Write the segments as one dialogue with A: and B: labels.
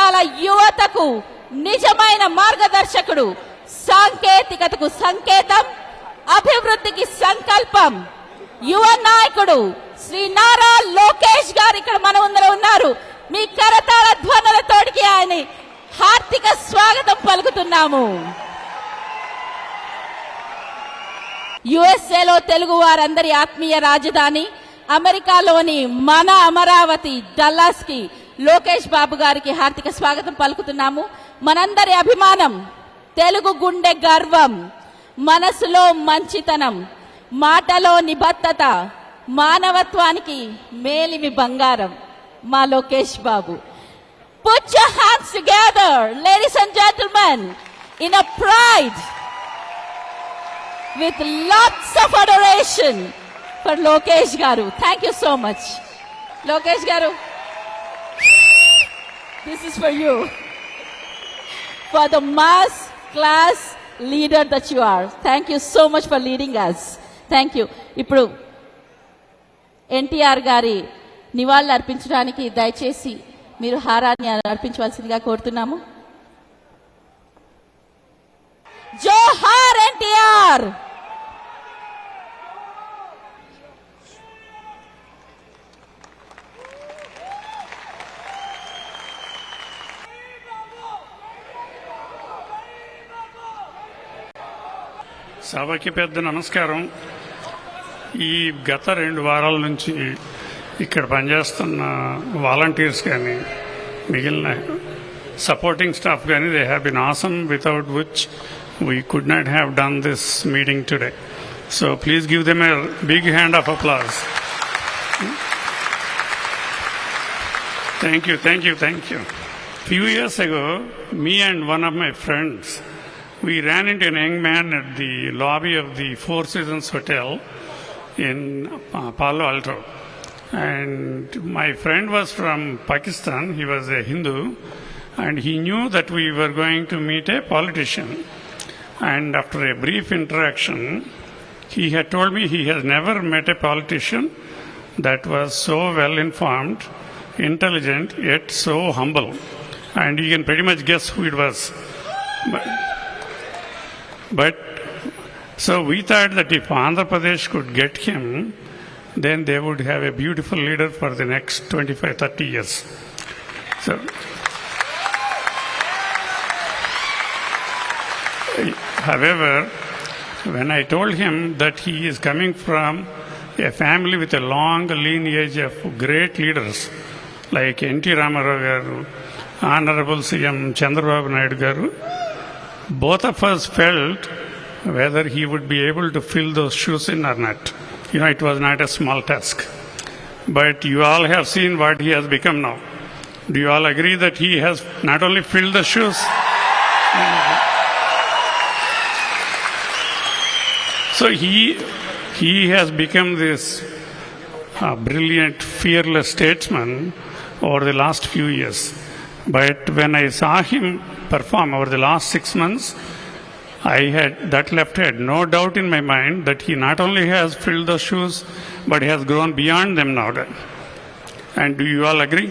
A: భావితరాల యువతకు నిజమైన మార్గదర్శకుడు, సాంకేతికతకు సంకేతం, అభివృద్ధికి సంకల్పం, యువ నాయకుడు శ్రీ నారా లోకేష్ గారు ఇక్కడ మన ముందర ఉన్నారు. మీ కరతాళ ధ్వనులతోటికి ఆయన హార్దిక స్వాగతం పలుకుతున్నాము. యుఎస్ఏలో తెలుగు వారందరి ఆత్మీయ రాజధాని, అమెరికాలోని మన అమరావతి డల్లాస్ కి లోకేష్ బాబు గారికి హార్దిక స్వాగతం పలుకుతున్నాము. మనందరి అభిమానం, తెలుగు గుండె గర్వం, మనసులో మంచితనం, మాటలో నిబద్ధత, మానవత్వానికి మేలిమి బంగారం మా Lokesh Babu. Put your hands together, ladies and gentlemen, in a pride, with lots of adoration for Lokesh Garu. Thank you so much. Lokesh Garu, this is for you. For the mass class leader that you are. Thank you so much for leading us. Thank you. ఇప్పుడు ఎన్టీఆర్ గారి నివాళులు అర్పించడానికి దయచేసి మీరు హారాన్ని అర్పించవలసిందిగా కోరుతున్నాము. జోహార్ ఎన్టీఆర్.
B: సభకి పెద్ద నమస్కారం. ఈ గత 2 వారాల నుంచి ఇక్కడ పనిచేస్తున్న వాలంటీర్స్ కానీ మిగిలిన సపోర్టింగ్ స్టాఫ్ కానీ they have been awesome, without which we could not have done this meeting today. So please give them a big hand of applause. Thank you, thank you, thank you. Few years ago, me and one of my friends, we ran into a young man at the lobby of the Four Seasons Hotel in Palo Alto. And my friend was from Pakistan. He was a Hindu. And he knew that we were going to meet a politician. And after a brief interaction, he had told me he has never met a politician that was so well informed, intelligent, yet so humble. And you can pretty much guess who it was. But so we thought that if Andhra Pradesh could get him, then they would have a beautiful leader for the next 25-30 years. So, however, when I told him that he is coming from a family with a long lineage of great leaders like N.T. Ramarao garu, Honorable C.M. Chandrababu Naidu garu, both of us felt whether he would be able to fill those shoes in or not. You know, it was not a small task. But you all have seen what he has become now. Do you all agree that he has not only filled the shoes? So he has become this brilliant, fearless statesman over the last few years. But when I saw him perform over the last 6 months, that had no doubt in my mind that he not only has filled the shoes, but he has grown beyond them now. And do you all agree?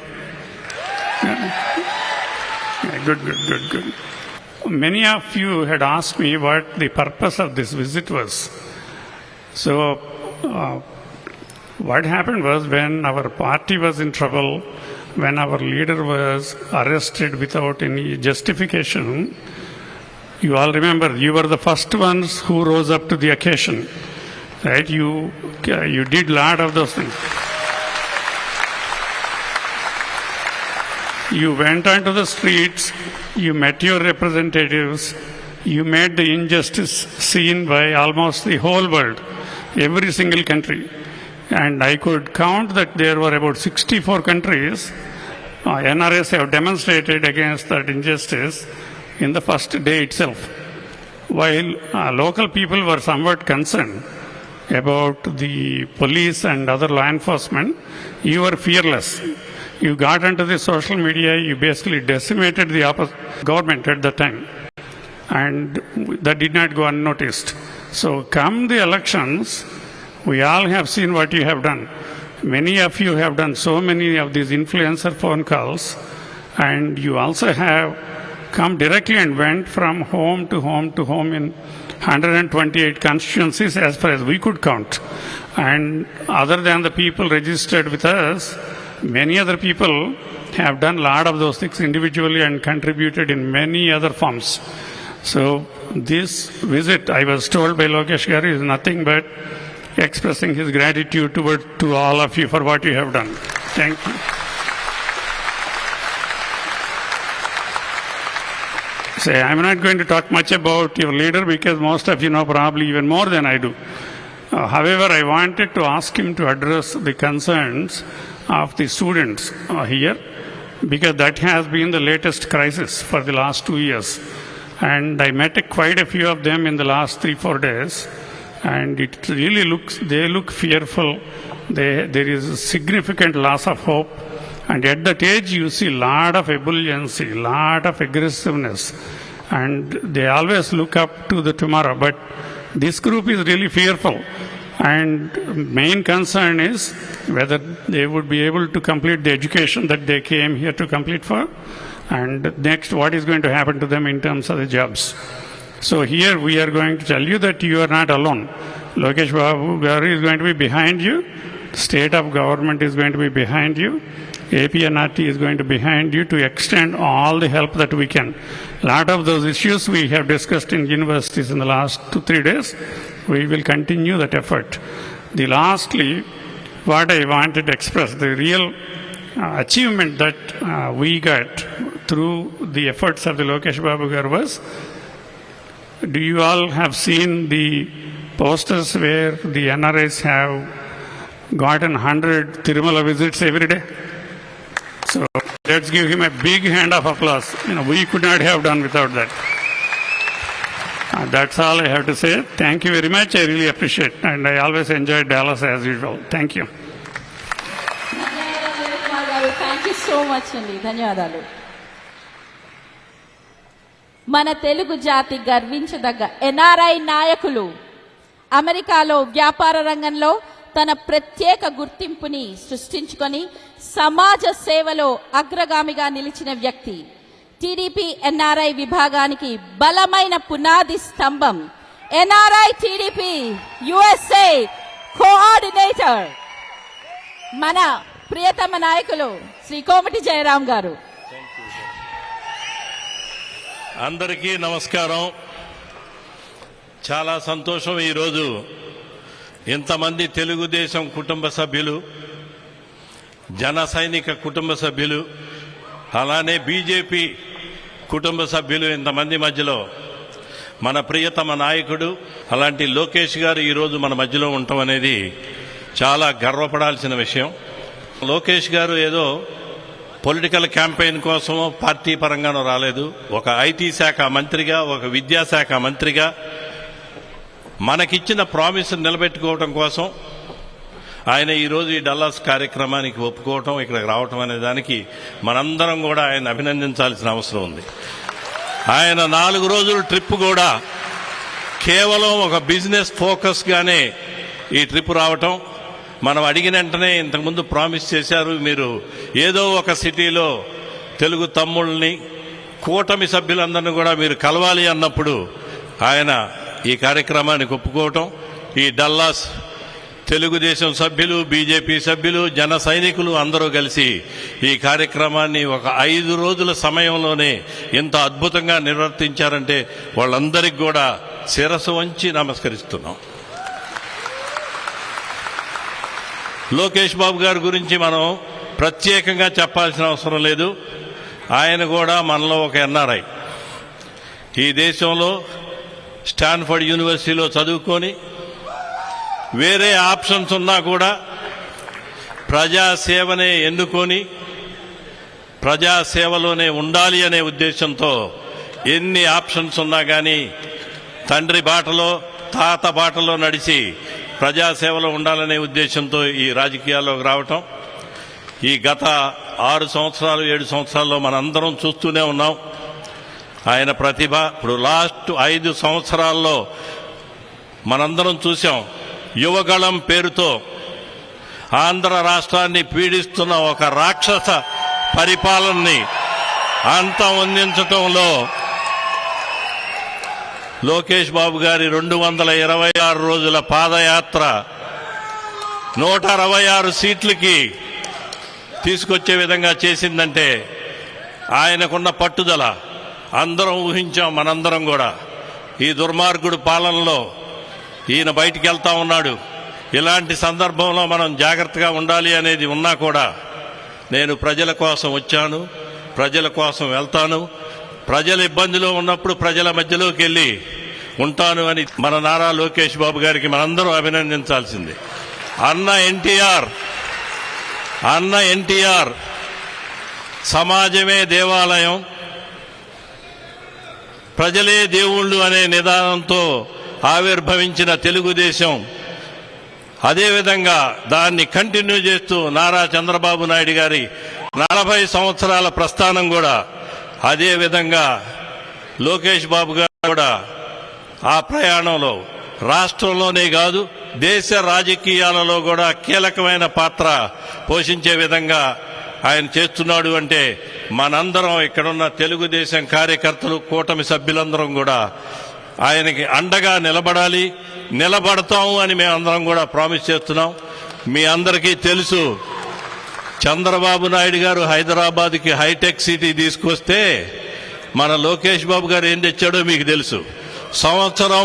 B: Yeah, good. Many of you had asked me what the purpose of this visit was. So, what happened was, when our party was in trouble, when our leader was arrested without any justification, you all remember, you were the first ones who rose up to the occasion, right? You did a lot of those things. You went onto the streets, you met your representatives, you made the injustice seen by almost the whole world, every single country. And I could count that there were about 64 countries NRS have demonstrated against that injustice in the first day itself. While local people were somewhat concerned about the police and other law enforcement, you were fearless. You got into the social media, you basically decimated the government at the time. And that did not go unnoticed. So come the elections, we all have seen what you have done. Many of you have done so many of these influencer phone calls, and you also have come directly and went from home to home to home in 128 constituencies as far as we could count. And other than the people registered with us, many other people have done a lot of those things individually and contributed in many other forms. So this visit, I was told by Lokesh Garu, is nothing but expressing his gratitude to all of you for what you have done. Thank you. So I'm not going to talk much about your leader because most of you know probably even more than I do. However, I wanted to ask him to address the concerns of the students here, because that has been the latest crisis for the last 2 years. And I met quite a few of them in the last 3-4 days, and it really they look fearful. There is a significant loss of hope. And at that age, you see a lot of ebulliency, a lot of aggressiveness, and they always look up to the tomorrow. But this group is really fearful, and main concern is whether they would be able to complete the education that they came here to complete for, and next, what is going to happen to them in terms of the jobs. So here we are going to tell you that you are not alone. Lokesh Babu Garu is going to be behind you. State of government is going to be behind you. APNRT is going to be behind you to extend all the help that we can. A lot of those issues we have discussed in universities in the last 2-3 days. We will continue that effort. Lastly, what I wanted to express, the real achievement that we got through the efforts of the Lokesh Babu Garu was, do you all have seen the posters where the NRIs have gotten 100 Tirumala visits every day? So let's give him a big hand of applause. We could not have done without that. That's all I have to say. Thank you very much. I really appreciate it. And I always enjoy Dallas as usual. Thank you.
A: Thank you so much అండి, ధన్యవాదాలు. మన తెలుగు జాతి గర్వించదగ్గ NRI నాయకులు, అమెరికాలో వ్యాపార రంగంలో తన ప్రత్యేక గుర్తింపుని సృష్టించుకొని సమాజ సేవలో అగ్రగామిగా నిలిచిన వ్యక్తి, టీడీపీ ఎన్ఆర్ఐ విభాగానికి బలమైన పునాది స్తంభం, ఎన్ఆర్ఐ టీడీపీ యుఎస్ఏ కోఆర్డినేటర్, మన ప్రియతమ నాయకులు శ్రీ కోమటి జయరాం గారు.
C: అందరికీ నమస్కారం. చాలా సంతోషం ఈరోజు ఇంతమంది తెలుగుదేశం కుటుంబ సభ్యులు, జన సైనిక కుటుంబ సభ్యులు, అలానే బీజేపీ కుటుంబ సభ్యులు ఇంతమంది మధ్యలో మన ప్రియతమ నాయకుడు అలాంటి లోకేష్ గారు ఈరోజు మన మధ్యలో ఉండటం అనేది చాలా గర్వపడాల్సిన విషయం. లోకేష్ గారు ఏదో పొలిటికల్ క్యాంపెయిన్ కోసమో పార్టీ పరంగానో రాలేదు. ఒక ఐటీ శాఖ మంత్రిగా, ఒక విద్యాశాఖ మంత్రిగా మనకిచ్చిన ప్రామిస్ నిలబెట్టుకోవడం కోసం ఆయన ఈరోజు ఈ డల్లాస్ కార్యక్రమానికి ఒప్పుకోవటం, ఇక్కడికి రావటం అనే దానికి మనందరం కూడా ఆయన అభినందించాల్సిన అవసరం ఉంది. ఆయన 4 రోజుల ట్రిప్ కూడా కేవలం ఒక బిజినెస్ ఫోకస్గానే ఈ ట్రిప్ రావటం. మనం అడిగిన వెంటనే ఇంతకుముందు ప్రామిస్ చేశారు, మీరు ఏదో ఒక సిటీలో తెలుగు తమ్ముళ్ళని, కూటమి సభ్యులందరినీ కూడా మీరు కలవాలి అన్నప్పుడు ఆయన ఈ కార్యక్రమానికి ఒప్పుకోవటం, ఈ డల్లాస్ తెలుగుదేశం సభ్యులు, బీజేపీ సభ్యులు, జన సైనికులు అందరూ కలిసి ఈ కార్యక్రమాన్ని ఒక 5 రోజుల సమయంలోనే ఇంత అద్భుతంగా నిర్వర్తించారంటే వాళ్ళందరికీ కూడా శిరస్సు వంచి నమస్కరిస్తున్నాం. లోకేష్ బాబు గారి గురించి మనం ప్రత్యేకంగా చెప్పాల్సిన అవసరం లేదు. ఆయన కూడా మనలో ఒక ఎన్ఆర్ఐ. ఈ దేశంలో స్టాన్ఫర్డ్ యూనివర్సిటీలో చదువుకొని వేరే ఆప్షన్స్ ఉన్నా కూడా ప్రజాసేవనే ఎన్నుకొని ప్రజాసేవలోనే ఉండాలి అనే ఉద్దేశంతో ఎన్ని ఆప్షన్స్ ఉన్నా కానీ తండ్రి బాటలో, తాత బాటలో నడిచి ప్రజాసేవలో ఉండాలనే ఉద్దేశంతో ఈ రాజకీయాల్లోకి రావటం ఈ గత 6 సంవత్సరాలు 7 సంవత్సరాల్లో మనందరం చూస్తూనే ఉన్నాం. ఆయన ప్రతిభ ఇప్పుడు లాస్ట్ 5 సంవత్సరాల్లో మనందరం చూసాం. యువగళం పేరుతో ఆంధ్ర రాష్ట్రాన్ని పీడిస్తున్న ఒక రాక్షస పరిపాలనని అందించటంలో లోకేష్ బాబు గారి 226 రోజుల పాదయాత్ర 166 సీట్లకి తీసుకొచ్చే విధంగా చేసిందంటే ఆయనకున్న పట్టుదల అందరం ఊహించాం. మనందరం కూడా ఈ దుర్మార్గుడు పాలనలో ఈయన బయటికి వెళ్తా ఉన్నాడు, ఇలాంటి సందర్భంలో మనం జాగ్రత్తగా ఉండాలి అనేది ఉన్నా కూడా నేను ప్రజల కోసం వచ్చాను, ప్రజల కోసం వెళ్తాను, ప్రజల ఇబ్బందిలో ఉన్నప్పుడు ప్రజల మధ్యలోకి వెళ్ళి ఉంటాను అని మన నారా లోకేష్ బాబు గారికి మనందరం అభినందించాల్సింది. అన్న ఎన్టీఆర్ సమాజమే దేవాలయం, ప్రజలే దేవుళ్ళు అనే నిదానంతో ఆవిర్భవించిన తెలుగుదేశం అదేవిధంగా దాన్ని కంటిన్యూ చేస్తూ నారా చంద్రబాబు నాయుడు గారి 40 సంవత్సరాల ప్రస్థానం కూడా అదే విధంగా లోకేష్ బాబు గారు కూడా ఆ ప్రయాణంలో రాష్ట్రంలోనే కాదు దేశ రాజకీయాలలో కూడా కీలకమైన పాత్ర పోషించే విధంగా ఆయన చేస్తున్నాడు. అంటే మనందరం ఇక్కడున్న తెలుగుదేశం కార్యకర్తలు, కూటమి సభ్యులందరం కూడా ఆయనకి అండగా నిలబడాలి, నిలబడతాము అని మేమందరం కూడా ప్రామిస్ చేస్తున్నాం. మీ అందరికీ తెలుసు, చంద్రబాబు నాయుడు గారు హైదరాబాద్కి హైటెక్ సిటీ తీసుకొస్తే మన లోకేష్ బాబు గారు ఏం తెచ్చాడో మీకు తెలుసు. సంవత్సరం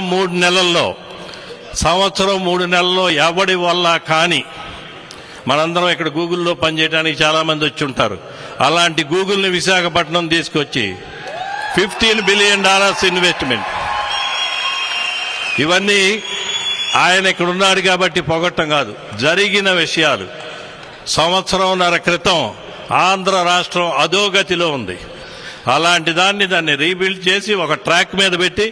C: 3 నెలల్లో ఎవడి వల్ల కానీ మనందరం ఇక్కడ గూగుల్లో పనిచేయడానికి చాలా మంది వచ్చి ఉంటారు. అలాంటి గూగుల్ని విశాఖపట్నం తీసుకొచ్చి $15 బిలియన్ ఇన్వెస్ట్మెంట్, ఇవన్నీ ఆయన ఇక్కడ ఉన్నాడు కాబట్టి పొగట్టం కాదు, జరిగిన విషయాలు. 1.5 క్రితం ఆంధ్ర రాష్ట్రం అధోగతిలో ఉంది. అలాంటి దాన్ని రీబిల్డ్ చేసి ఒక ట్రాక్ మీద పెట్టి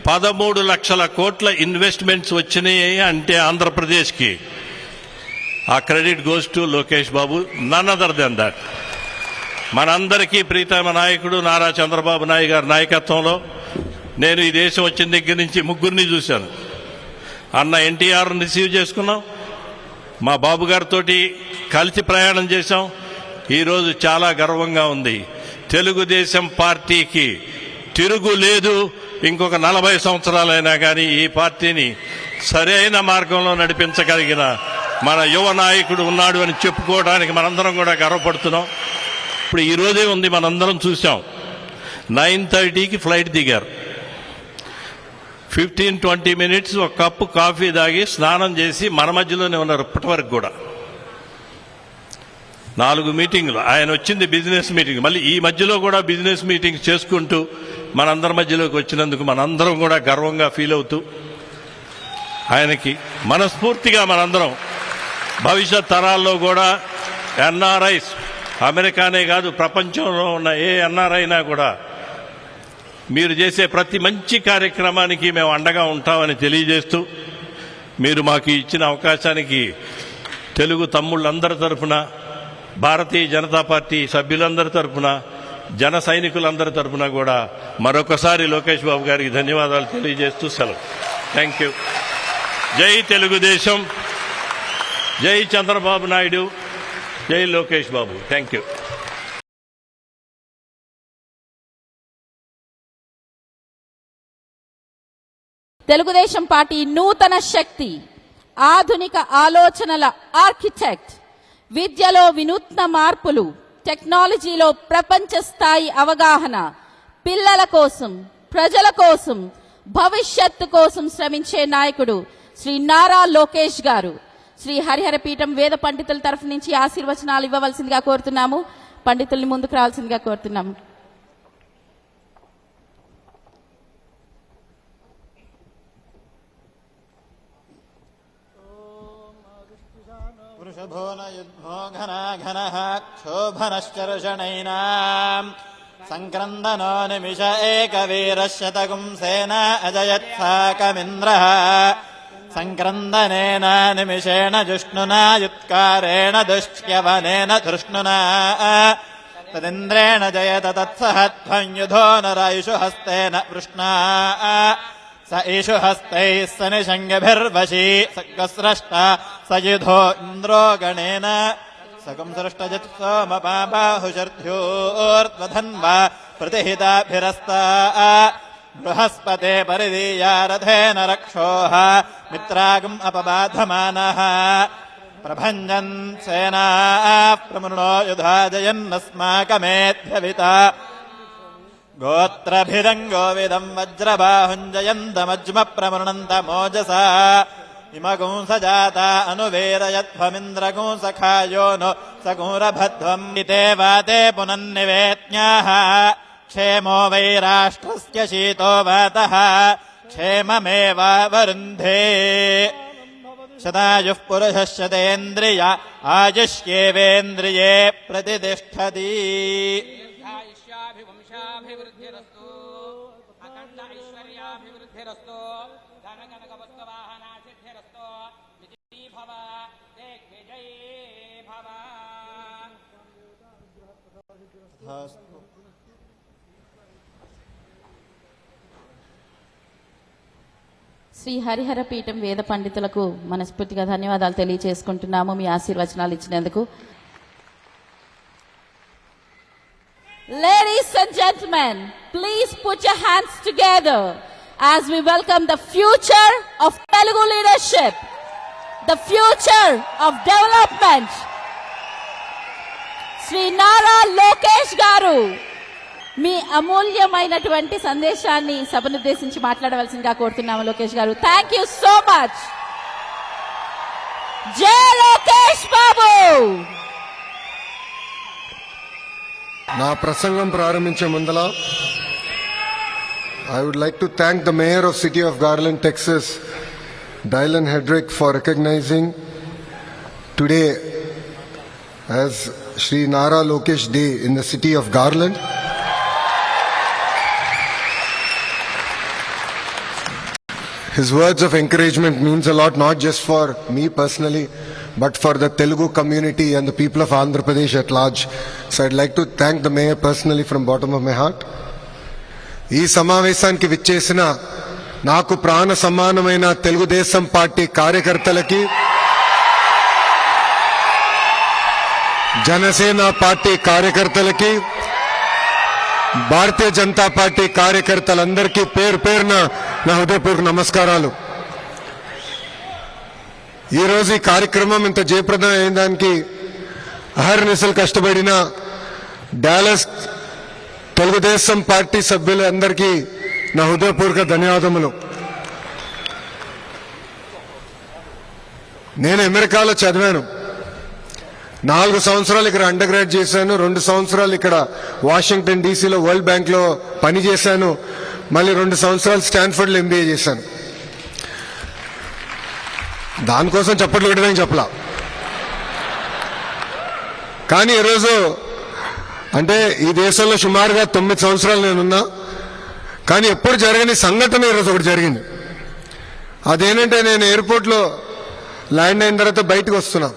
C: 13 లక్షల కోట్ల ఇన్వెస్ట్మెంట్స్ వచ్చినాయి అంటే ఆంధ్రప్రదేశ్కి ఆ credit goes to Lokesh Babu, none other than that. మనందరికీ ప్రీతమ నాయకుడు నారా చంద్రబాబు నాయుడు గారి నాయకత్వంలో నేను ఈ దేశం వచ్చిన దగ్గర నుంచి 3 చూశాను. అన్న ఎన్టీఆర్ని రిసీవ్ చేసుకున్నాం, మా బాబు గారితో కలిసి ప్రయాణం చేశాం. ఈరోజు చాలా గర్వంగా ఉంది. తెలుగుదేశం పార్టీకి తిరుగు లేదు. ఇంకొక 40 సంవత్సరాలైనా కానీ ఈ పార్టీని సరైన మార్గంలో నడిపించగలిగిన మన యువ నాయకుడు ఉన్నాడు అని చెప్పుకోవడానికి మనందరం కూడా గర్వపడుతున్నాం. ఇప్పుడు ఈరోజే ఉంది, మనందరం చూసాం. 9:30కి ఫ్లైట్ దిగారు. 15-20 మినిట్స్ ఒక కప్పు కాఫీ తాగి స్నానం చేసి మన మధ్యలోనే ఉన్నారు ఇప్పటి వరకు కూడా. 4 మీటింగ్లు. ఆయన వచ్చింది బిజినెస్ మీటింగ్, మళ్ళీ ఈ మధ్యలో కూడా బిజినెస్ మీటింగ్ చేసుకుంటూ మనందరి మధ్యలోకి వచ్చినందుకు మనందరం కూడా గర్వంగా ఫీల్ అవుతూ ఆయనకి మనస్ఫూర్తిగా మనందరం భవిష్యత్ తరాల్లో కూడా ఎన్ఆర్ఐస్, అమెరికానే కాదు ప్రపంచంలో ఉన్న ఏ ఎన్ఆర్ఐ అయినా కూడా మీరు చేసే ప్రతి మంచి కార్యక్రమానికి మేము అండగా ఉంటామని తెలియజేస్తూ, మీరు మాకు ఇచ్చిన అవకాశానికి తెలుగు తమ్ముళ్ళందరి తరఫున, భారతీయ జనతా పార్టీ సభ్యులందరి తరఫున, జన సైనికులందరి తరఫున కూడా మరొకసారి లోకేష్ బాబు గారికి ధన్యవాదాలు తెలియజేస్తూ సెలవు. Thank you. జై తెలుగుదేశం, జై చంద్రబాబు నాయుడు, జై Lokesh Babu. Thank you.
A: Telugu Desam party నూతన శక్తి, ఆధునిక ఆలోచనల ఆర్కిటెక్ట్, విద్యలో వినూత్న మార్పులు, టెక్నాలజీలో ప్రపంచ స్థాయి అవగాహన, పిల్లల కోసం, ప్రజల కోసం, భవిష్యత్తు కోసం శ్రమించే నాయకుడు శ్రీ నారా లోకేష్ గారు. శ్రీ హరిహరపీఠం వేద పండితుల తరఫు నుంచి ఆశీర్వచనాలు ఇవ్వవలసిందిగా కోరుతున్నాము. పండితుల్ని ముందుకు రావాల్సిందిగా కోరుతున్నాము.
D: వృషభో నయుద్ధో ఘనాఘనః క్షోభనశ్చర్షణైనాం సంక్రందనో నిమిష ఏకవీరశతగుం సేన అజయత్సాకమింద్రః సంక్రందనేన నిమిషేణ జుష్ణునా యుత్కారేణ దుష్ట్యవనేన ధృష్ణునా తదింద్రేణ జయత తత్సహత్వం యుధో నరాయుషు హస్తేన వృష్ణా స ఈషు హస్తైః స నిషంగభిర్వశీ సర్గస్రష్ట స యుధో ఇంద్రో గణేన सकं सृष्टजत् सोमपाबाहुषर्ध्योर्ध्वधन्वा प्रतिहिताभिरस्ता बृहस्पते परिदीयारथेन रक्षोः मित्रागम् अपबाधमानः प्रभञ्जन् सेना प्रमृणो युधाजयन्नस्माकमेध्यविता गोत्रभिदङ्गोविदम् वज्रबाहुञ्जयन्तमज्म प्रमृणन्तमोजसा इमगुंसजाता अनुवेदयध्वमिन्द्रगुंसखायो नो सगुंरभध्वम् इते वाते पुनन्निवेत्न्याः क्षेमो वै राष्ट्रस्य शीतो वातः क्षेममेवावरुन्धे शतायुः पुरुषः शतेन्द्रिय आयुष्येवेन्द्रिये प्रतितिष्ठति
E: आयुष्याभिवंशाभिवृद्धिरस्तु अखण्ड ऐश्वर्याभिवृद्धिरस्तु धनकनकवस्तुवाहनासिद्धिरस्तु विजयी भव दिग्विजयी भव
A: శ్రీ హరిహర పీఠం వేద పండితులకు మనస్ఫూర్తిగా ధన్యవాదాలు తెలియజేసుకుంటున్నాము మీ ఆశీర్వచనాలు ఇచ్చినందుకు. Ladies and gentlemen, please put your hands together as we welcome the future of Telugu leadership, the future of development, Sri Nara Lokesh Garu. మీ అమూల్యమైనటువంటి సందేశాన్ని సభనుద్దేశించి మాట్లాడవలసిందిగా కోరుతున్నాము లోకేష్ గారు. Thank you so much. జై లోకేష్ బాబు.
F: నా ప్రసంగం ప్రారంభించే ముందల I would like to thank the mayor of City of Garland, Texas, Dylan Hedrick, for recognizing today as Sri Nara Lokesh Day in the city of Garland. His words of encouragement means a lot, not just for me personally, but for the Telugu community and the people of Andhra Pradesh at large. So I'd like to thank the mayor personally from bottom of my heart. ఈ సమావేశానికి విచ్చేసిన నాకు ప్రాణ సమానమైన Telugu Desam party కార్యకర్తలకి, Janasena party కార్యకర్తలకి, Bharatiya Janata party కార్యకర్తలందరికీ పేరు పేరున నా హృదయపూర్వక నమస్కారాలు. ఈరోజు ఈ కార్యక్రమం ఇంత జయప్రదం అయిన దానికి అహర్నిశలు కష్టపడిన డాలస్ తెలుగుదేశం పార్టీ సభ్యులందరికీ నా హృదయపూర్వక ధన్యవాదములు. నేను అమెరికాలో చదివాను. 4 సంవత్సరాలు ఇక్కడ అండర్ గ్రాడ్ చేశాను. 2 సంవత్సరాలు ఇక్కడ వాషింగ్టన్ డీసీలో వరల్డ్ బ్యాంక్ లో పనిచేశాను. మళ్ళీ 2 సంవత్సరాలు స్టాన్ఫర్డ్ లో ఎంబీఏ చేశాను. దానికోసం చప్పట్లు కొట్టడానికి చెప్పలా. కానీ ఈరోజు అంటే ఈ దేశంలో సుమారుగా 9 సంవత్సరాలు నేనున్నా. కానీ ఎప్పుడు జరగని సంఘటన ఈరోజు ఒకటి జరిగింది. అదేంటంటే నేను ఎయిర్పోర్ట్ లో ల్యాండ్ అయిన తర్వాత బయటకు వస్తున్నా.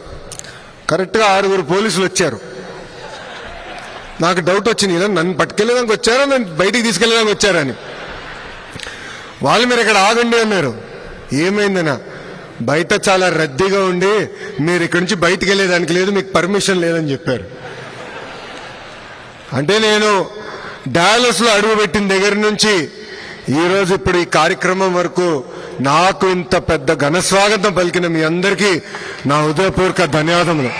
F: కరెక్ట్గా 6 పోలీసులు వచ్చారు. నాకు డౌట్ వచ్చింది, ఇలా నన్ను పట్టుకెళ్ళేదానికి వచ్చారా, నన్ను బయటికి తీసుకెళ్ళేదానికి వచ్చారని. వాళ్ళు మీరు ఇక్కడ ఆగండి అన్నారు. ఏమైందనా, బయట చాలా రద్దీగా ఉండి మీరు ఇక్కడి నుంచి బయటికి వెళ్ళేదానికి లేదు, మీకు పర్మిషన్ లేదని చెప్పారు. అంటే నేను డాలస్ లో అడుగుపెట్టిన దగ్గర నుంచి ఈరోజు ఇప్పుడు ఈ కార్యక్రమం వరకు నాకు ఇంత పెద్ద ఘన స్వాగతం పలికిన మీ అందరికీ నా హృదయపూర్వక ధన్యవాదములు.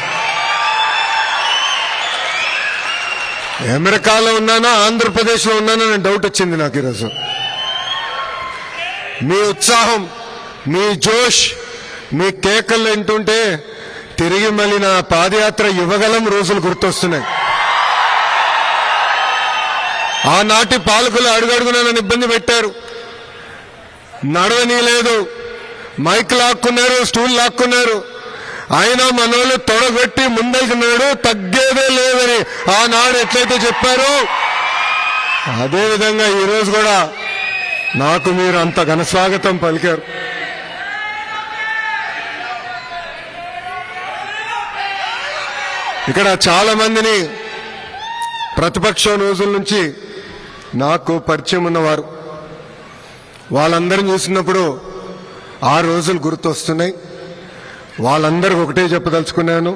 F: అమెరికాలో ఉన్నానా ఆంధ్రప్రదేశ్ లో ఉన్నానా అని డౌట్ వచ్చింది నాకు ఈరోజు. మీ ఉత్సాహం, మీ జోష్, మీ కేకలు వింటుంటే తిరిగి మళ్ళీ నా పాదయాత్ర యువగలం రోజులు గుర్తొస్తున్నాయి. ఆనాటి పాలకులు అడుగడుగునా నన్ను ఇబ్బంది పెట్టారు, నడవనీయలేదు, మైక్ లాక్కున్నారు, స్టూల్ లాక్కున్నారు. అయినా మనోళ్ళు తొడగొట్టి ముందలుకున్నాడు, తగ్గేదే లేదని ఆనాడు ఎట్లయితే చెప్పారో అదేవిధంగా ఈరోజు కూడా నాకు మీరు అంత ఘన స్వాగతం పలికారు. ఇక్కడ చాలా మందిని ప్రతిపక్షం రోజుల నుంచి నాకు పరిచయం ఉన్నవారు, వాళ్ళందరిని చూసినప్పుడు ఆ రోజులు గుర్తొస్తున్నాయి. వాళ్ళందరికీ ఒకటే చెప్పదలుచుకున్నాను,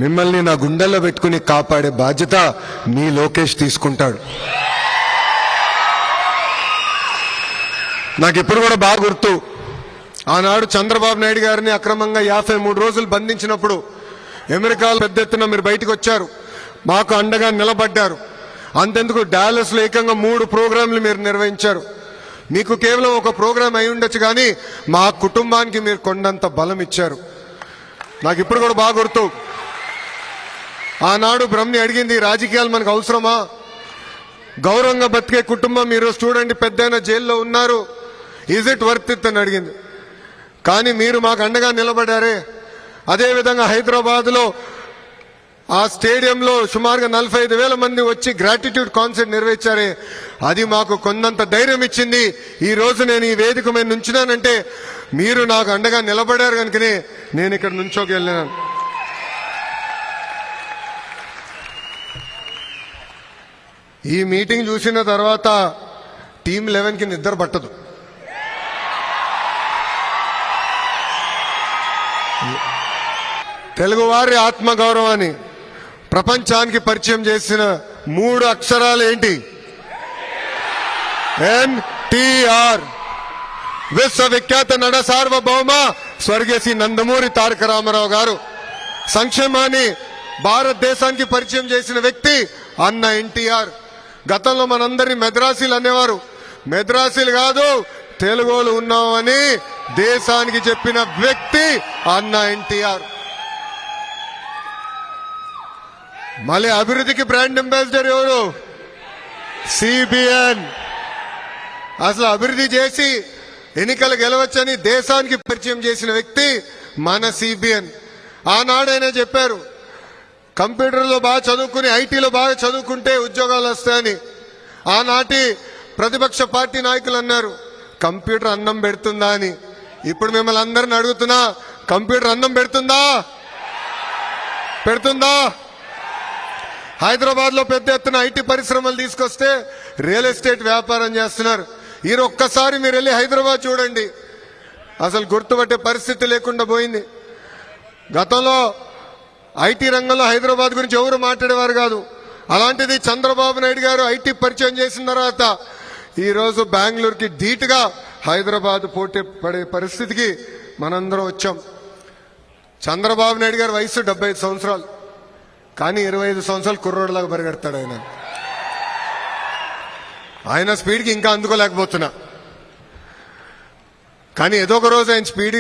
F: మిమ్మల్ని నా గుండెల్లో పెట్టుకుని కాపాడే బాధ్యత మీ లోకేష్ తీసుకుంటాడు. నాకు ఇప్పుడు కూడా బాగా గుర్తు, ఆనాడు చంద్రబాబు నాయుడు గారిని అక్రమంగా 53 రోజులు బంధించినప్పుడు అమెరికాలో పెద్ద ఎత్తున మీరు బయటకు వచ్చారు, మాకు అండగా నిలబడ్డారు. అంతెందుకు డాలస్ లో ఏకంగా 3 ప్రోగ్రాంలు మీరు నిర్వహించారు. మీకు కేవలం ఒక ప్రోగ్రాం అయి ఉండొచ్చు, కానీ మా కుటుంబానికి మీరు కొండంత బలం ఇచ్చారు. నాకు ఇప్పుడు కూడా బాగా గుర్తు, ఆనాడు బ్రహ్మని అడిగింది, రాజకీయాలు మనకు అవసరమా, గౌరవంగా బతికే కుటుంబం ఈరోజు చూడండి పెద్దయిన జైల్లో ఉన్నారు, ఈజ్ ఇట్ వర్త్ ఇట్ అని అడిగింది. కానీ మీరు మాకు అండగా నిలబడారే. అదేవిధంగా హైదరాబాద్ లో ఆ స్టేడియంలో సుమారుగా 45,000 మంది వచ్చి గ్రాటిట్యూడ్ కాన్సర్ట్ నిర్వహించారే, అది మాకు కొండంత ధైర్యం ఇచ్చింది. ఈ రోజు నేను ఈ వేదిక మీద నుంచున్నానంటే మీరు నాకు అండగా నిలబడారు కనుకనే నేను ఇక్కడ నుంచోకెళ్ళాను. ఈ మీటింగ్ చూసిన తర్వాత టీం 11కి నిద్ర పట్టదు. తెలుగువారి ఆత్మగౌరవాన్ని ప్రపంచానికి పరిచయం చేసిన 3 అక్షరాలు ఏంటి? ఎన్టీఆర్. విశ్వవిఖ్యాత నట సార్వభౌమ స్వర్గీయ శ్రీ నందమూరి తారక రామారావు గారు. సంక్షేమాన్ని భారతదేశానికి పరిచయం చేసిన వ్యక్తి అన్న ఎన్టీఆర్. గతంలో మనందరినీ మెద్రాసీలు అనేవారు, మెద్రాసీలు కాదు తెలుగులు ఉన్నామని దేశానికి చెప్పిన వ్యక్తి అన్న ఎన్టీఆర్. మళ్ళీ అభివృద్ధికి బ్రాండ్ అంబాసిడర్ ఎవరు? సిబిఎన్. అసలు అభివృద్ధి చేసి ఎన్నికలు గెలవచ్చని దేశానికి పరిచయం చేసిన వ్యక్తి మన సిబిఎన్. ఆనాడైనా చెప్పారు, కంప్యూటర్లో బాగా చదువుకుని ఐటీలో బాగా చదువుకుంటే ఉద్యోగాలు వస్తాయని. ఆనాటి ప్రతిపక్ష పార్టీ నాయకులు అన్నారు, కంప్యూటర్ అన్నం పెడుతుందా అని. ఇప్పుడు మిమ్మల్ని అందరిని అడుగుతున్నా, కంప్యూటర్ అన్నం పెడుతుందా? పెడుతుందా? హైదరాబాద్ లో పెద్ద ఎత్తున ఐటీ పరిశ్రమలు తీసుకొస్తే రియల్ ఎస్టేట్ వ్యాపారం చేస్తున్నారు. ఈ ఒక్కసారి మీరు వెళ్ళి హైదరాబాద్ చూడండి, అసలు గుర్తుపట్టే పరిస్థితి లేకుండా పోయింది. గతంలో ఐటీ రంగంలో హైదరాబాద్ గురించి ఎవరు మాట్లాడేవారు కాదు. అలాంటిది చంద్రబాబు నాయుడు గారు ఐటీ పరిచయం చేసిన తర్వాత ఈ రోజు బెంగళూరుకి ధీటుగా హైదరాబాద్ పోటీ పడే పరిస్థితికి మనందరం వచ్చాం. చంద్రబాబు నాయుడు గారి వయసు 75 సంవత్సరాలు, కానీ 25 సంవత్సరాలు కుర్రోడ్లాగా పరిగెడతాడు ఆయన. ఆయన స్పీడ్కి ఇంకా అందుకోలేకపోతున్నా, కానీ ఏదో ఒక రోజు ఆయన స్పీడ్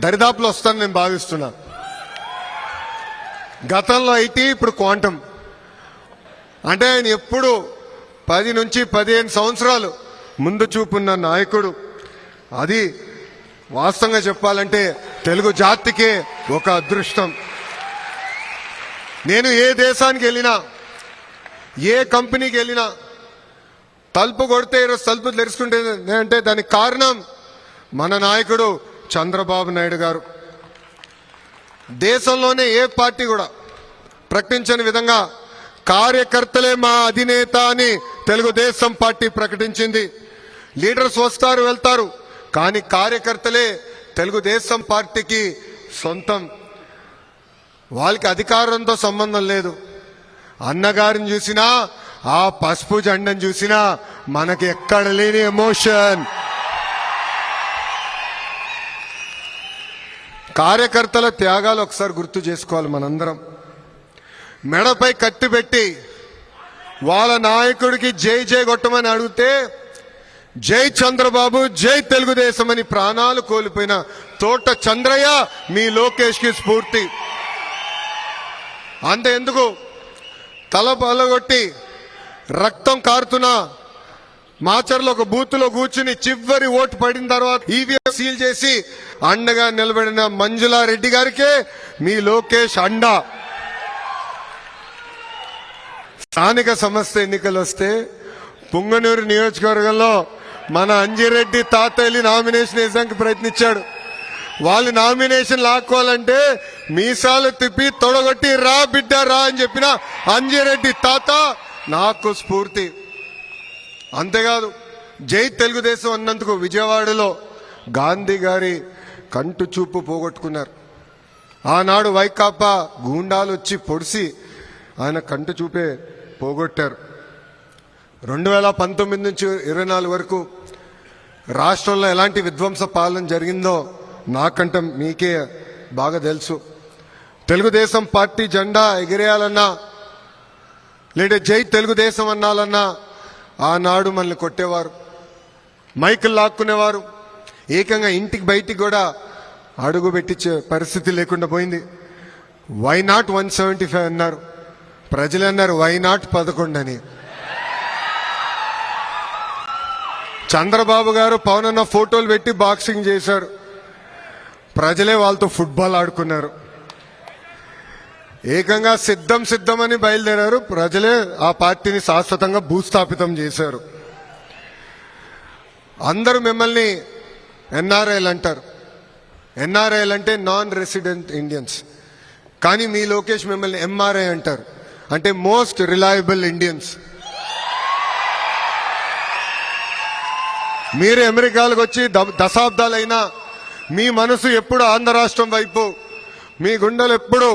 F: దరిదాపులో వస్తానని నేను భావిస్తున్నా. గతంలో ఐటీ, ఇప్పుడు క్వాంటమ్. అంటే ఆయన ఎప్పుడు 10 నుంచి 15 సంవత్సరాలు ముందు చూపున్న నాయకుడు. అది వాస్తవంగా చెప్పాలంటే తెలుగు జాతికే ఒక అదృష్టం. నేను ఏ దేశానికి వెళ్ళినా, ఏ కంపెనీకి వెళ్ళినా తలుపు కొడితే ఈరోజు తలుపు తెరుచుకుంటే అంటే దానికి కారణం మన నాయకుడు చంద్రబాబు నాయుడు గారు. దేశంలోనే ఏ పార్టీ కూడా ప్రకటించని విధంగా కార్యకర్తలే మా అధినేత అని తెలుగుదేశం పార్టీ ప్రకటించింది. లీడర్స్ వస్తారు వెళ్తారు, కానీ కార్యకర్తలే తెలుగుదేశం పార్టీకి సొంతం. వాళ్ళకి అధికారంతో సంబంధం లేదు. అన్నగారిని చూసినా, ఆ పసుపు జెండను చూసినా మనకి ఎక్కడ లేని ఎమోషన్. కార్యకర్తల త్యాగాలు ఒకసారి గుర్తు చేసుకోవాలి మనందరం. మెడపై కత్తి పెట్టి వాళ్ళ నాయకుడికి జై జై కొట్టమని అడిగితే జై చంద్రబాబు, జై తెలుగుదేశం అని ప్రాణాలు కోల్పోయిన తోట చంద్రయ్య మీ లోకేష్ కి స్ఫూర్తి. అంతే ఎందుకు, తల పలగొట్టి రక్తం కారుతున్నా మాచర్లో ఒక బూత్ లో కూర్చుని చివరి ఓటు పడిన తర్వాత ఈవీఎం సీల్ చేసి అండగా నిలబడిన మంజులారెడ్డి గారికే మీ లోకేష్ అండ. స్థానిక సంస్థ ఎన్నికలు వస్తే పుంగనూరు నియోజకవర్గంలో మన అంజిరెడ్డి తాతయ్యని నామినేషన్ వేసానికి ప్రయత్నించాడు. వాళ్ళు నామినేషన్ లాక్కోవాలంటే మీసాలు తిప్పి తొడగొట్టి రా బిడ్డ రా అని చెప్పిన అంజిరెడ్డి తాత నాకు స్ఫూర్తి. అంతేకాదు, జై తెలుగుదేశం అన్నందుకు విజయవాడలో గాంధీ గారి కంటు చూపు పోగొట్టుకున్నారు. ఆనాడు వైకాపా గూండాలు వచ్చి పొడిసి ఆయన కంటి చూపే పోగొట్టారు. 2019 నుంచి 24 వరకు రాష్ట్రంలో ఎలాంటి విధ్వంస పాలన జరిగిందో నాకంటే మీకే బాగా తెలుసు. తెలుగుదేశం పార్టీ జెండా ఎగిరేయాలన్నా లేదా జై తెలుగుదేశం అన్నాలన్నా ఆనాడు మనల్ని కొట్టేవారు, మైకులు లాక్కునేవారు, ఏకంగా ఇంటికి బయటికి కూడా అడుగు పెట్టించే పరిస్థితి లేకుండా పోయింది. వై నాట్ 175 అన్నారు, ప్రజలు అన్నారు వై నాట్ 11 అని. చంద్రబాబు గారు పవన్ అన్న ఫోటోలు పెట్టి బాక్సింగ్ చేశారు, ప్రజలే వాళ్ళతో ఫుట్బాల్ ఆడుకున్నారు. ఏకంగా సిద్ధం అని బయలుదేరారు, ప్రజలే ఆ పార్టీని శాశ్వతంగా భూస్థాపితం చేశారు. అందరూ మిమ్మల్ని ఎన్ఆర్ఐలు అంటారు, ఎన్ఆర్ఐలు అంటే నాన్ రెసిడెంట్ ఇండియన్స్. కానీ మీ లోకేష్ మిమ్మల్ని ఎంఆర్ఐ అంటారు, అంటే మోస్ట్ రిలయబుల్ ఇండియన్స్. మీరు అమెరికాలకు వచ్చి దశాబ్దాలైనా మీ మనసు ఎప్పుడు ఆంధ్ర రాష్ట్రం వైపు, మీ గుండెలు ఎప్పుడు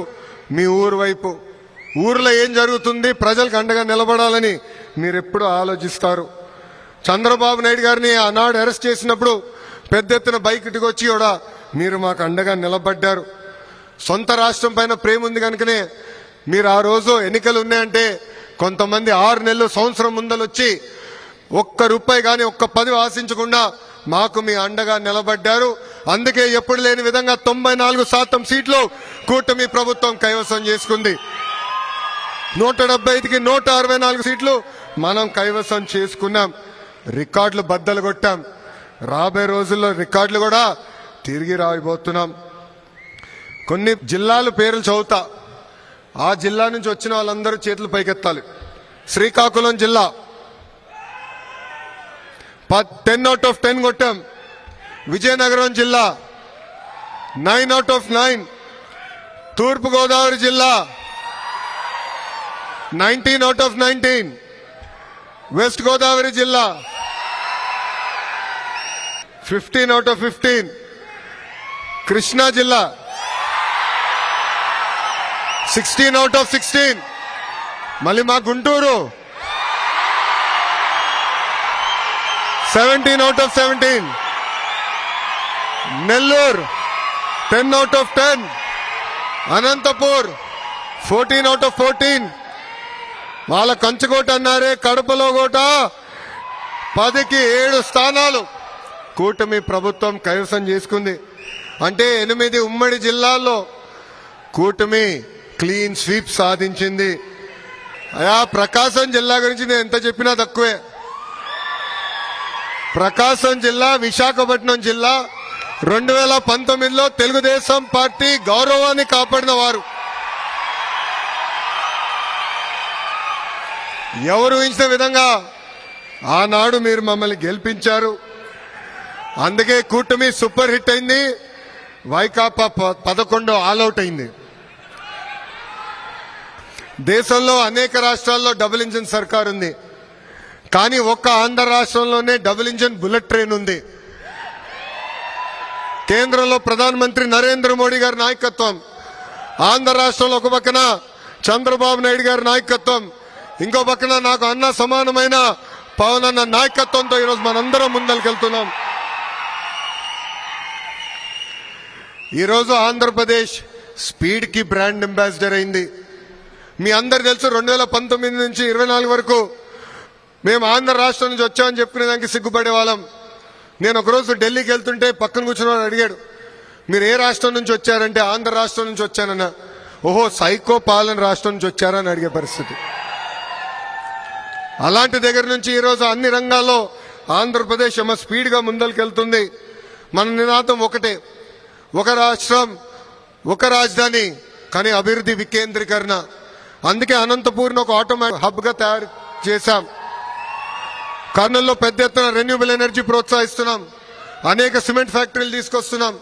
F: మీ ఊరు వైపు. ఊర్లో ఏం జరుగుతుంది, ప్రజలకు అండగా నిలబడాలని మీరు ఎప్పుడు ఆలోచిస్తారు. చంద్రబాబు నాయుడు గారిని ఆనాడు అరెస్ట్ చేసినప్పుడు పెద్ద ఎత్తున బయటికి వచ్చి కూడా మీరు మాకు అండగా నిలబడ్డారు. సొంత రాష్ట్రం పైన ప్రేమ ఉంది కనుకనే మీరు ఆ రోజు ఎన్నికలు ఉన్నాయంటే కొంతమంది 6 నెలలు సంవత్సరం ముందలొచ్చి ₹1 కానీ ఒక్క 10 ఆశించకుండా మాకు మీ అండగా నిలబడ్డారు. అందుకే ఎప్పుడు లేని విధంగా 94% సీట్లు కూటమి ప్రభుత్వం కైవసం చేసుకుంది. 175కి 164 సీట్లు మనం కైవసం చేసుకున్నాం. రికార్డులు బద్దలు కొట్టాం. రాబోయే రోజుల్లో రికార్డులు కూడా తిరిగి రాయబోతున్నాం. కొన్ని జిల్లాల పేర్లు చదువుతా, ఆ జిల్లా నుంచి వచ్చిన వాళ్ళందరూ చేతులు పైకెత్తాలి. శ్రీకాకుళం జిల్లా 10 out of 10 కొట్టాం. విజయనగరం జిల్లా 9 out of 9. తూర్పుగోదావరి జిల్లా 19 out of 19. వెస్ట్ గోదావరి జిల్లా 15 out of 15. కృష్ణా జిల్లా 16 out of 16. మళ్ళీ మా Guntur 17 out of 17. Nellore 10 out of 10. Anantapur 14 out of 14. వాళ్ళ కంచుకోట అన్నారే, కడపలో కోట 10కి 7 స్థానాలు కూటమి ప్రభుత్వం కైవసం చేసుకుంది. అంటే 8 ఉమ్మడి జిల్లాల్లో కూటమి క్లీన్ స్వీప్ సాధించింది. అయా ప్రకాశం జిల్లా గురించి నేను ఎంత చెప్పినా తక్కువే. ప్రకాశం జిల్లా, విశాఖపట్నం జిల్లా 2019లో తెలుగుదేశం పార్టీ గౌరవాన్ని కాపాడిన వారు. ఎవరు ఊహించిన విధంగా ఆనాడు మీరు మమ్మల్ని గెలిపించారు. అందుకే కూటమి సూపర్ హిట్ అయింది. వైకాపా 11 ఆల్అౌట్ అయింది. దేశంలో అనేక రాష్ట్రాల్లో డబుల్ ఇంజిన్ సర్కార్ ఉంది, కానీ ఒక్క ఆంధ్ర రాష్ట్రంలోనే డబుల్ ఇంజిన్ బుల్లెట్ ట్రైన్ ఉంది. కేంద్రంలో ప్రధానమంత్రి నరేంద్ర మోడీ గారి నాయకత్వం, ఆంధ్ర రాష్ట్రంలో ఒక పక్కన చంద్రబాబు నాయుడు గారి నాయకత్వం, ఇంకో పక్కన నాకు అన్న సమానమైన పవన్ అన్న నాయకత్వంతో ఈరోజు మనందరం ముందరికెళ్తున్నాం. ఈరోజు ఆంధ్రప్రదేశ్ స్పీడ్ కి బ్రాండ్ అంబాసిడర్ అయింది. మీ అందరు తెలుసు 2019 నుంచి 24 వరకు మేము ఆంధ్ర రాష్ట్రం నుంచి వచ్చామని చెప్పుకునే దానికి సిగ్గుపడే వాళ్ళం. నేను ఒకరోజు ఢిల్లీకి వెళ్తుంటే పక్కన కూర్చున్న వాడు అడిగాడు, మీరు ఏ రాష్ట్రం నుంచి వచ్చారంటే ఆంధ్ర రాష్ట్రం నుంచి వచ్చానన్నా. ఓహో, సైకో పాలన రాష్ట్రం నుంచి వచ్చారా అని అడిగే పరిస్థితి. అలాంటి దగ్గర నుంచి ఈరోజు అన్ని రంగాల్లో ఆంధ్రప్రదేశ్ ఏమో స్పీడ్ గా ముందరికెళ్తుంది. మన నినాదం ఒకటే, ఒక రాష్ట్రం ఒక రాజధాని, కానీ అభివృద్ధి వికేంద్రీకరణ. అందుకే అనంతపూర్ని ఒక ఆటోమేటిక్ హబ్ గా తయారు చేశాం. కర్నూలులో పెద్ద ఎత్తున రెన్యూబుల్ ఎనర్జీ ప్రోత్సహిస్తున్నాం. అనేక సిమెంట్ ఫ్యాక్టరీలు తీసుకొస్తున్నాం.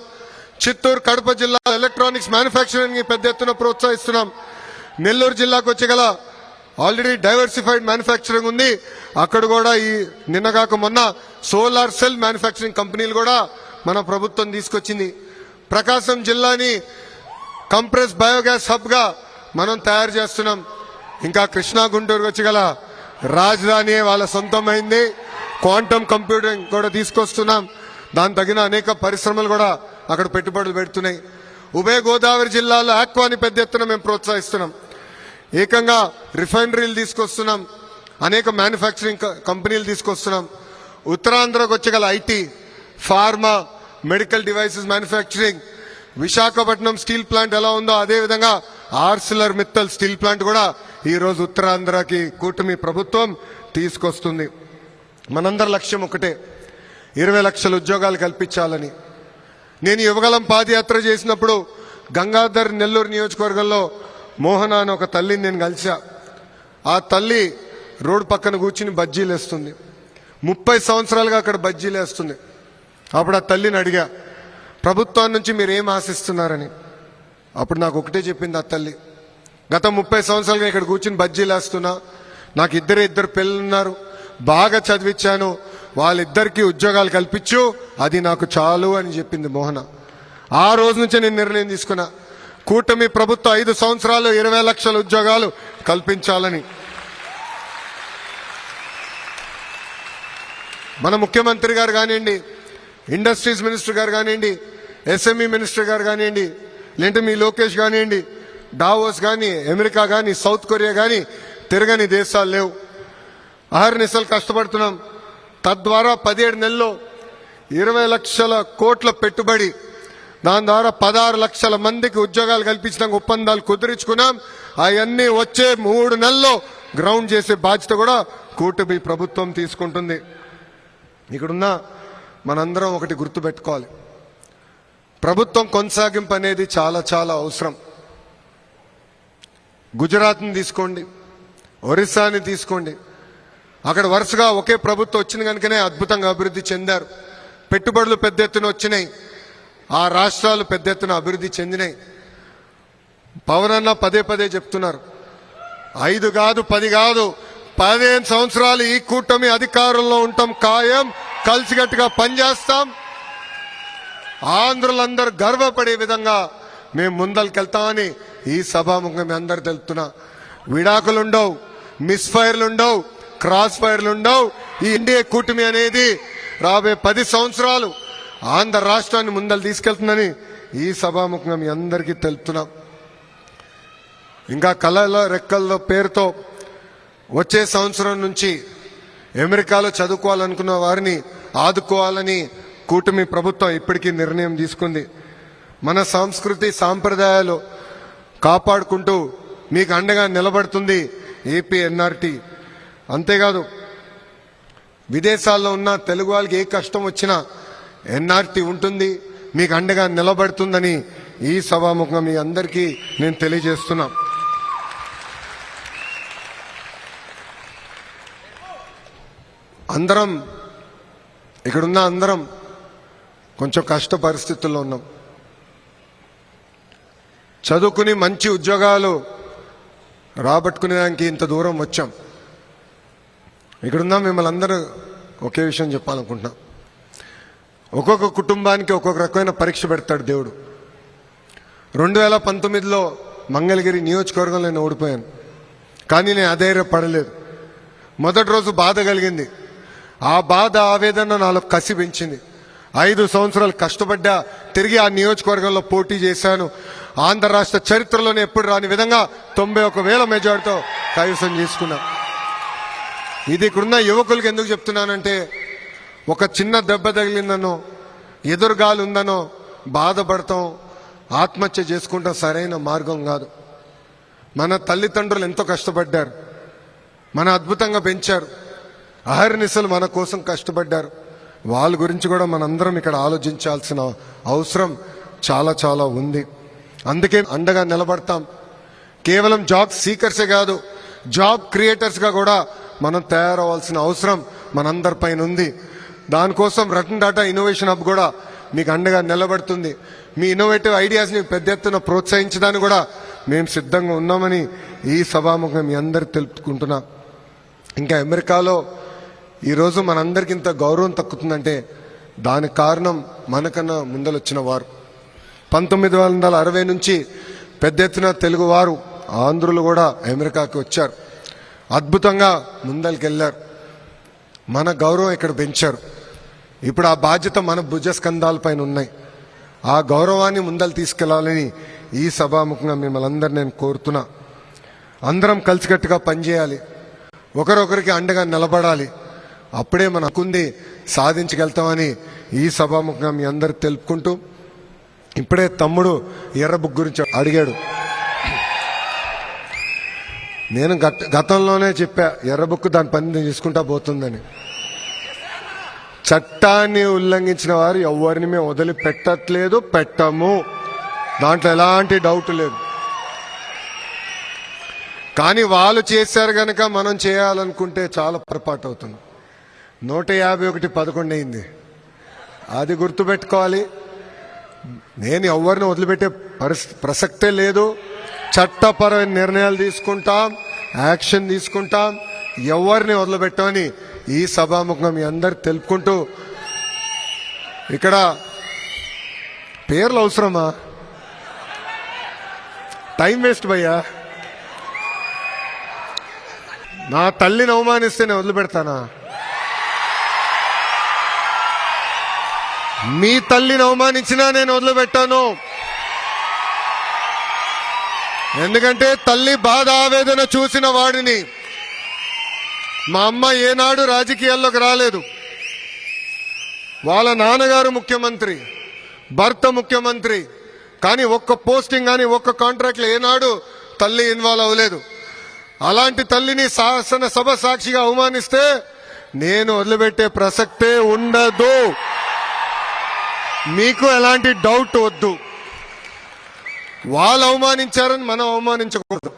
F: చిత్తూరు, కడప జిల్లా ఎలక్ట్రానిక్స్ మ్యానుఫ్యాక్చరింగ్ పెద్ద ఎత్తున ప్రోత్సహిస్తున్నాం. నెల్లూరు జిల్లాకు వచ్చేగల ఆల్రెడీ డైవర్సిఫైడ్ మ్యానుఫ్యాక్చరింగ్ ఉంది. అక్కడ కూడా ఈ నిన్నగాక మొన్న సోలార్ సెల్ మ్యానుఫ్యాక్చరింగ్ కంపెనీలు కూడా మన ప్రభుత్వం తీసుకొచ్చింది. ప్రకాశం జిల్లాని కంప్రెస్ బయోగ్యాస్ హబ్గా మనం తయారు చేస్తున్నాం. ఇంకా కృష్ణా గుంటూరు వచ్చి గల రాజధాని వాళ్ళ సొంతమైంది. క్వాంటమ్ కంప్యూటింగ్ కూడా తీసుకొస్తున్నాం. దాని తగిన అనేక పరిశ్రమలు కూడా అక్కడ పెట్టుబడులు పెడుతున్నాయి. ఉభయ గోదావరి జిల్లాలో ఆక్వాని పెద్ద ఎత్తున మేము ప్రోత్సహిస్తున్నాం. ఏకంగా రిఫైనరీలు తీసుకొస్తున్నాం. అనేక మ్యానుఫ్యాక్చరింగ్ కంపెనీలు తీసుకొస్తున్నాం. ఉత్తరాంధ్రకు వచ్చి గల IT, pharma, medical devices manufacturing, Visakhapatnam steel plant ఎలా ఉందో అదేవిధంగా ఆర్సిలర్ మిత్తల్ స్టీల్ ప్లాంట్ కూడా ఈరోజు ఉత్తరాంధ్రకి కూటమి ప్రభుత్వం తీసుకొస్తుంది. మనందరి లక్ష్యం ఒకటే, 20 లక్షల ఉద్యోగాలు కల్పించాలని. నేను యువగలం పాదయాత్ర చేసినప్పుడు గంగాధర్ నెల్లూరు నియోజకవర్గంలో మోహన అని ఒక తల్లిని నేను కలిసా. ఆ తల్లి రోడ్డు పక్కన కూర్చుని బజ్జీలు వేస్తుంది. 30 సంవత్సరాలుగా అక్కడ బజ్జీలు వేస్తుంది. అప్పుడు ఆ తల్లిని అడిగా, ప్రభుత్వం నుంచి మీరు ఏం ఆశిస్తున్నారని. అప్పుడు నాకు ఒకటే చెప్పింది ఆ తల్లి, గత 30 సంవత్సరాలుగా ఇక్కడ కూర్చుని బజ్జీలు వేస్తున్నా, నాకు ఇద్దరు పిల్లలున్నారు, బాగా చదివించాను, వాళ్ళిద్దరికీ ఉద్యోగాలు కల్పించు, అది నాకు చాలు అని చెప్పింది మోహన. ఆ రోజు నుంచే నేను నిర్ణయం తీసుకున్నా, కూటమి ప్రభుత్వం 5 సంవత్సరాలు 20 లక్షల ఉద్యోగాలు కల్పించాలని. మన ముఖ్యమంత్రి గారు కానివ్వండి, ఇండస్ట్రీస్ మినిస్టర్ గారు కానివ్వండి, ఎస్ఎంఈ మినిస్టర్ గారు కానివ్వండి, లేదంటే మీ లోకేష్ కానివ్వండి, డావోస్ కానీ, అమెరికా కానీ, సౌత్ కొరియా కానీ తిరగని దేశాలు లేవు. అహర్నిశలు కష్టపడుతున్నాం. తద్వారా 17 నెలల్లో 20 లక్షల కోట్ల పెట్టుబడి, దాని ద్వారా 16 లక్షల మందికి ఉద్యోగాలు కల్పించడానికి ఒప్పందాలు కుదిరించుకున్నాం. అవన్నీ వచ్చే 3 నెలల్లో గ్రౌండ్ చేసే బాధ్యత కూడా కూటమి ప్రభుత్వం తీసుకుంటుంది. ఇక్కడున్న మనందరం ఒకటి గుర్తుపెట్టుకోవాలి, ప్రభుత్వం కొనసాగింపు అనేది చాలా చాలా అవసరం. గుజరాత్ని తీసుకోండి, ఒరిస్సాని తీసుకోండి, అక్కడ వరుసగా ఒకే ప్రభుత్వం వచ్చింది కనుకనే అద్భుతంగా అభివృద్ధి చెందారు. పెట్టుబడులు పెద్ద ఎత్తున వచ్చినాయి, ఆ రాష్ట్రాలు పెద్ద ఎత్తున అభివృద్ధి చెందినాయి. పవన్ అన్న పదే చెప్తున్నారు, 5 కాదు 10 కాదు 15 సంవత్సరాలు ఈ కూటమి అధికారంలో ఉంటాం ఖాయం, కలిసికట్టుగా పనిచేస్తాం. ఆంధ్రులందరూ గర్వపడే విధంగా మేము ముందరికెళ్తామని ఈ సభాముఖంగా మీ అందరు తెలుపుతున్నా. విడాకులుండవు, మిస్ ఫైర్లుండవు, క్రాస్ ఫైర్లుండవు. ఈ ఇండియా కూటమి అనేది రాబోయే 10 సంవత్సరాలు ఆంధ్ర రాష్ట్రాన్ని ముందలు తీసుకెళ్తుందని ఈ సభాముఖంగా మీ అందరికీ తెలుపుతున్నాం. ఇంకా కళల రెక్కల్లో పేరుతో వచ్చే సంవత్సరం నుంచి అమెరికాలో చదువుకోవాలనుకున్న వారిని ఆదుకోవాలని కూటమి ప్రభుత్వం ఇప్పటికీ నిర్ణయం తీసుకుంది. మన సంస్కృతి సాంప్రదాయాలు కాపాడుకుంటూ మీకు అండగా నిలబడుతుంది ఏపీ ఎన్ఆర్టీ. అంతేకాదు, విదేశాల్లో ఉన్న తెలుగు వాళ్ళకి ఏ కష్టం వచ్చినా ఎన్ఆర్టీ ఉంటుంది, మీకు అండగా నిలబడుతుందని ఈ సభాముఖంగా మీ అందరికీ నేను తెలియజేస్తున్నా. అందరం ఇక్కడున్న అందరం కొంచెం కష్ట పరిస్థితుల్లో ఉన్నాం. చదువుకుని మంచి ఉద్యోగాలు రాబట్టుకునేదానికి ఇంత దూరం వచ్చాం. ఇక్కడున్నా మిమ్మల్ని అందరూ ఒకే విషయం చెప్పాలనుకుంటున్నాం. ఒక్కొక్క కుటుంబానికి ఒక్కొక్క రకమైన పరీక్ష పెడతాడు దేవుడు. 2019లో మంగళగిరి నియోజకవర్గంలో నేను ఓడిపోయాను, కానీ నేను అధైర్యపడలేదు. మొదటి రోజు బాధ కలిగింది. ఆ బాధ ఆవేదన నాలో కసి పెంచింది. 5 సంవత్సరాలు కష్టపడ్డా, తిరిగి ఆ నియోజకవర్గంలో పోటీ చేశాను. ఆంధ్ర రాష్ట్ర చరిత్రలోనే ఎప్పుడు రాని విధంగా 91,000 మెజార్టీతో కైవసం చేసుకున్నా. ఇది ఇక్కడున్న యువకులకు ఎందుకు చెప్తున్నానంటే, ఒక చిన్న దెబ్బ తగిలిందనో, ఎదురుగాలి ఉందనో బాధపడతాం, ఆత్మహత్య చేసుకుంటాం సరైన మార్గం కాదు. మన తల్లిదండ్రులు ఎంతో కష్టపడ్డారు, మన అద్భుతంగా పెంచారు, అహర్నిశలు మన కోసం కష్టపడ్డారు. వాళ్ళ గురించి కూడా మనందరం ఇక్కడ ఆలోచించాల్సిన అవసరం చాలా చాలా ఉంది. అందుకే అండగా నిలబడతాం. కేవలం జాబ్ సీకర్సే కాదు, జాబ్ క్రియేటర్స్గా కూడా మనం తయారవ్వాల్సిన అవసరం మనందరిపైన ఉంది. దానికోసం రతన్ టాటా ఇన్నోవేషన్ హబ్ కూడా మీకు అండగా నిలబడుతుంది. మీ ఇన్నోవేటివ్ ఐడియాస్ని పెద్ద ఎత్తున ప్రోత్సహించడానికి కూడా మేము సిద్ధంగా ఉన్నామని ఈ సభాముఖంగా మీ అందరు తెలుపుకుంటున్నా. ఇంకా అమెరికాలో ఈరోజు మనందరికీ ఇంత గౌరవం తక్కుతుందంటే దానికి కారణం మనకన్నా ముందలొచ్చిన వారు. 1960 నుంచి పెద్ద ఎత్తున తెలుగువారు ఆంధ్రులు కూడా అమెరికాకి వచ్చారు, అద్భుతంగా ముందరికెళ్ళారు, మన గౌరవం ఇక్కడ పెంచారు. ఇప్పుడు ఆ బాధ్యత మన భుజస్కంధాలపైన ఉన్నాయి. ఆ గౌరవాన్ని ముందలు తీసుకెళ్లాలని ఈ సభాముఖంగా మిమ్మల్ని అందరినీ నేను కోరుతున్నా. అందరం కలిసికట్టుగా పనిచేయాలి, ఒకరొకరికి అండగా నిలబడాలి. అప్పుడే మనం అనుకుంది సాధించగలుగుతామని ఈ సభాముఖంగా మీ అందరికి తెలుపుకుంటూ, ఇప్పుడే తమ్ముడు ఎర్ర బుక్ గురించి అడిగాడు. నేను గతంలోనే చెప్పా, ఎర్ర బుక్ దాని పని తీసుకుంటా పోతుందని. చట్టాన్ని ఉల్లంఘించిన వారు ఎవరిని మేము వదిలిపెట్టట్లేదు, పెట్టము, దాంట్లో ఎలాంటి డౌట్ లేదు. కానీ వాళ్ళు చేశారు గనక మనం చేయాలనుకుంటే చాలా పొరపాటు అవుతుంది. 151 అయింది, అది గుర్తుపెట్టుకోవాలి. నేను ఎవరిని వదిలిపెట్టే ప్రసక్తే లేదు. చట్టపరమైన నిర్ణయాలు తీసుకుంటాం, యాక్షన్ తీసుకుంటాం, ఎవరిని వదిలిపెట్టామని ఈ సభాముఖంగా మీ అందరు తెలుపుకుంటూ, ఇక్కడ పేర్లు అవసరమా? టైం వేస్ట్ భయ్యా. నా తల్లిని అవమానిస్తే నేను వదిలిపెడతానా? మీ తల్లిని అవమానించినా నేను వదిలిపెట్టాను. ఎందుకంటే తల్లి బాధ ఆవేదన చూసిన వాడిని. మా అమ్మ ఏనాడు రాజకీయాల్లోకి రాలేదు. వాళ్ళ నాన్నగారు ముఖ్యమంత్రి, భర్త ముఖ్యమంత్రి, కానీ ఒక్క పోస్టింగ్ కానీ ఒక్క కాంట్రాక్ట్లో ఏనాడు తల్లి ఇన్వాల్వ్ అవ్వలేదు. అలాంటి తల్లిని శాసనసభ సాక్షిగా అవమానిస్తే నేను వదిలిపెట్టే ప్రసక్తే ఉండదు. మీకు ఎలాంటి డౌట్ వద్దు. వాళ్ళు అవమానించారని మనం అవమానించకూడదు.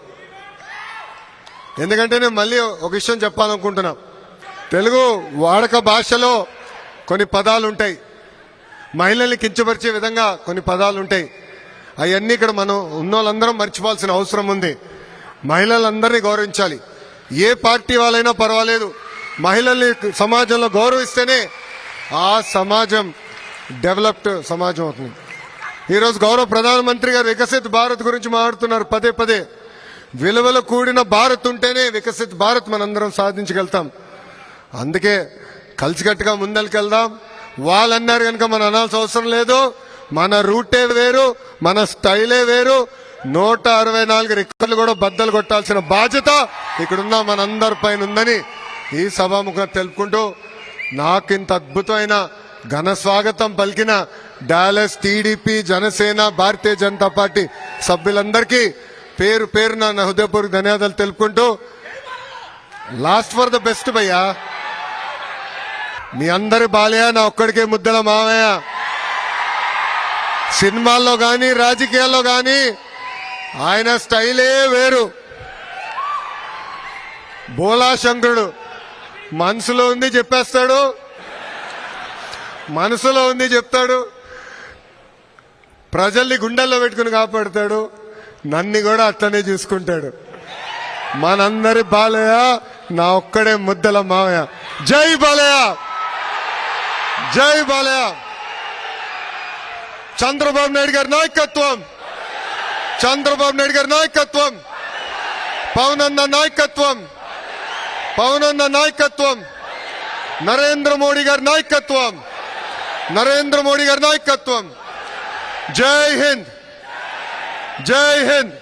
F: ఎందుకంటే నేను మళ్ళీ ఒక విషయం చెప్పాలనుకుంటున్నా. తెలుగు వాడక భాషలో కొన్ని పదాలు ఉంటాయి, మహిళల్ని కించపరిచే విధంగా కొన్ని పదాలు ఉంటాయి. అవన్నీ ఇక్కడ మనం ఉన్నోళ్ళందరం మర్చిపోవాల్సిన అవసరం ఉంది. మహిళలందరినీ గౌరవించాలి. ఏ పార్టీ వాళ్ళైనా పర్వాలేదు, మహిళల్ని సమాజంలో గౌరవిస్తేనే ఆ సమాజం డెవలప్డ్ సమాజం అవుతుంది. ఈరోజు గౌరవ ప్రధానమంత్రి గారు వికసిత్ భారత్ గురించి మాట్లాడుతున్నారు పదే పదే. విలువలు కూడిన భారత్ ఉంటేనే వికసిత్ భారత్ మనందరం సాధించగలుగుతాం. అందుకే కలిసికట్టుగా ముందరికెళ్దాం. వాళ్ళన్నారు కనుక మనం అనాల్సిన అవసరం లేదు. మన రూటే వేరు, మన స్టైలే వేరు. 164 రికార్డులు కూడా బద్దలు కొట్టాల్సిన బాధ్యత ఇక్కడున్న మనందరి పైన ఉందని ఈ సభాముఖంగా తెలుపుకుంటూ, నాకింత అద్భుతమైన ఘన స్వాగతం పలికిన Dallas TDP, Janasena, Bharatiya Janata party సభ్యులందరికీ పేరు పేరున నా హృదయపూర్వక ధన్యవాదాలు తెలుపుకుంటూ, లాస్ట్ ఫర్ ద బెస్ట్ భయ్యా. మీ అందరి బాలయ్య, నా ఒక్కడికే ముద్దల మావయ్య. సినిమాల్లో కానీ రాజకీయాల్లో కానీ ఆయన స్టైలే వేరు. బోలా శంకరుడు, మనసులో ఉంది చెప్పేస్తాడు, మనసులో ఉంది చెప్తాడు, ప్రజల్ని గుండెల్లో పెట్టుకుని కాపాడుతాడు, నన్ను కూడా అట్లనే చూసుకుంటాడు. మనందరి బాలయ్య, నా ఒక్కడే ముద్దల మావయ్య. జై బాలయ్య, జై బాలయ్య. చంద్రబాబు నాయుడు గారి నాయకత్వం, చంద్రబాబు నాయుడు గారి నాయకత్వం, పవన్ అన్న నాయకత్వం, పవన్ అన్న నాయకత్వం, నరేంద్ర మోడీ గారి నాయకత్వం, నరేంద్ర మోడీ గారి నాయకత్వం. జై హింద్, జై హింద్.